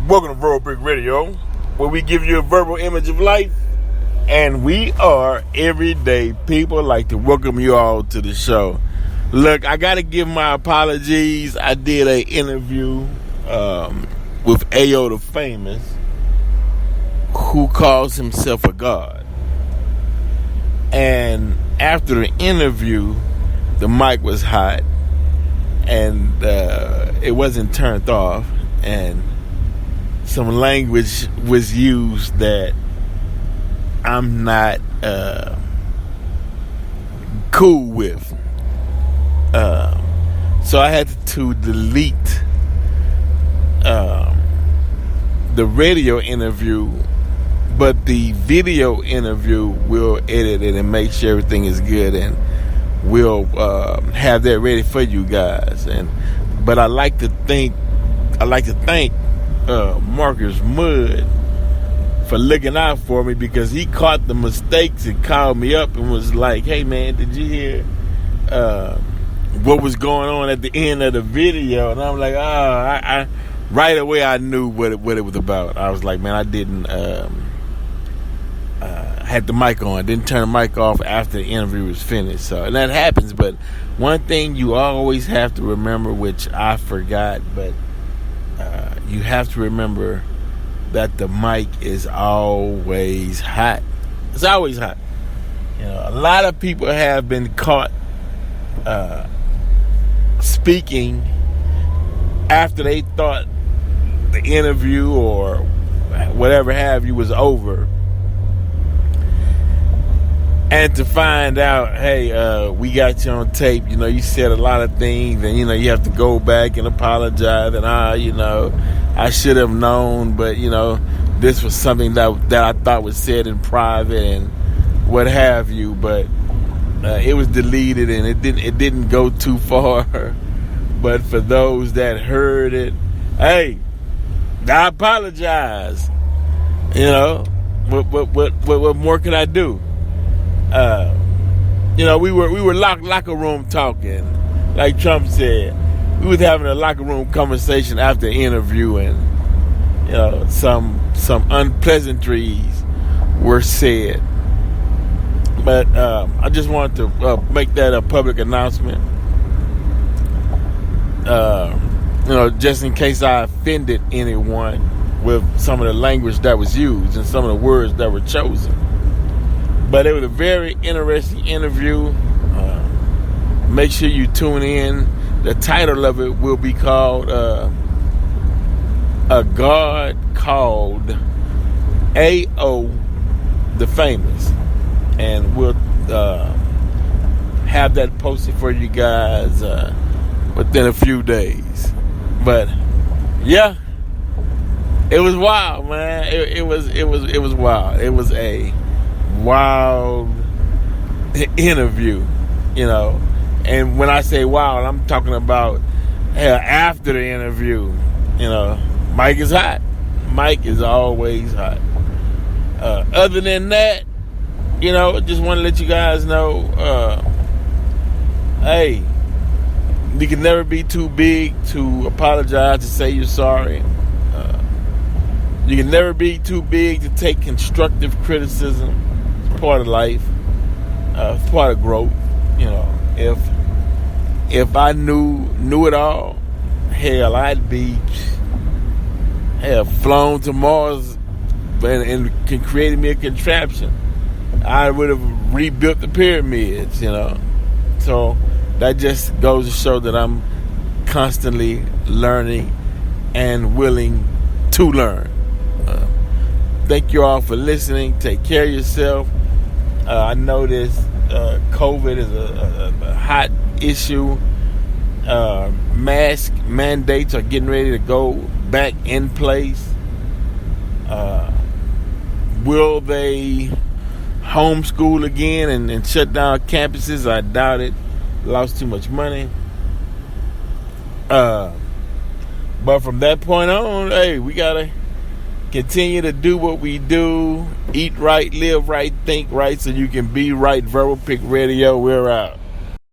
Welcome to Verbal Brick Radio, where we give you a verbal image of life. And we are everyday people. I'd like to welcome you all to the show. Look, I got to give my apologies. I did an interview with Ayo the Famous, who calls himself a god. And after the interview, the mic was hot, and it wasn't turned off, and some language was used that I'm not cool with. So I had to delete the radio interview, but the video interview we'll edit it and make sure everything is good, and we'll have that ready for you guys. But I like to thank Marcus Mudd for looking out for me, because he caught the mistakes and called me up and was like, "Hey man, did you hear what was going on at the end of the video?" And I'm like, I right away I knew what it was about. I was like, man, I didn't had the mic on, didn't turn the mic off after the interview was finished. So, and that happens. But one thing you always have to remember, which I forgot, but you have to remember that the mic is always hot. It's always hot. You know, a lot of people have been caught speaking after they thought the interview or whatever have you was over, and to find out, hey, we got you on tape. You know, you said a lot of things, and you have to go back and apologize. And I should have known, but this was something that I thought was said in private and what have you. But it was deleted, and it didn't go too far. But for those that heard it, hey, I apologize. What more can I do? We were locker room talking, like Trump said. We was having a locker room conversation after the interview, and some unpleasantries were said. But I just wanted to make that a public announcement. Just in case I offended anyone with some of the language that was used and some of the words that were chosen. But it was a very interesting interview. Make sure you tune in. The title of it will be called A God Called Ayo the Famous. And we'll have that posted for you guys within a few days. But yeah, it was wild, man. It was wild. It was a wild interview, and when I say wild, I'm talking about after the interview. Mike is hot. Mike is always hot. Other than that, just want to let you guys know, hey, you can never be too big to apologize, to say you're sorry. You can never be too big to take constructive criticism. It's part of life. It's part of growth. If I knew it all, hell, I'd be flown to Mars and created me a contraption. I would have rebuilt the pyramids. So that just goes to show that I'm constantly learning and willing to learn. Thank you all for listening. Take care of yourself. I know this COVID is a hot issue. Mask mandates are getting ready to go back in place. Will they homeschool again and shut down campuses? I doubt it. Lost too much money. But from that point on, hey, we gotta continue to do what we do. Eat right, live right, think right, so you can be right. Verbal Brick Radio, we're out.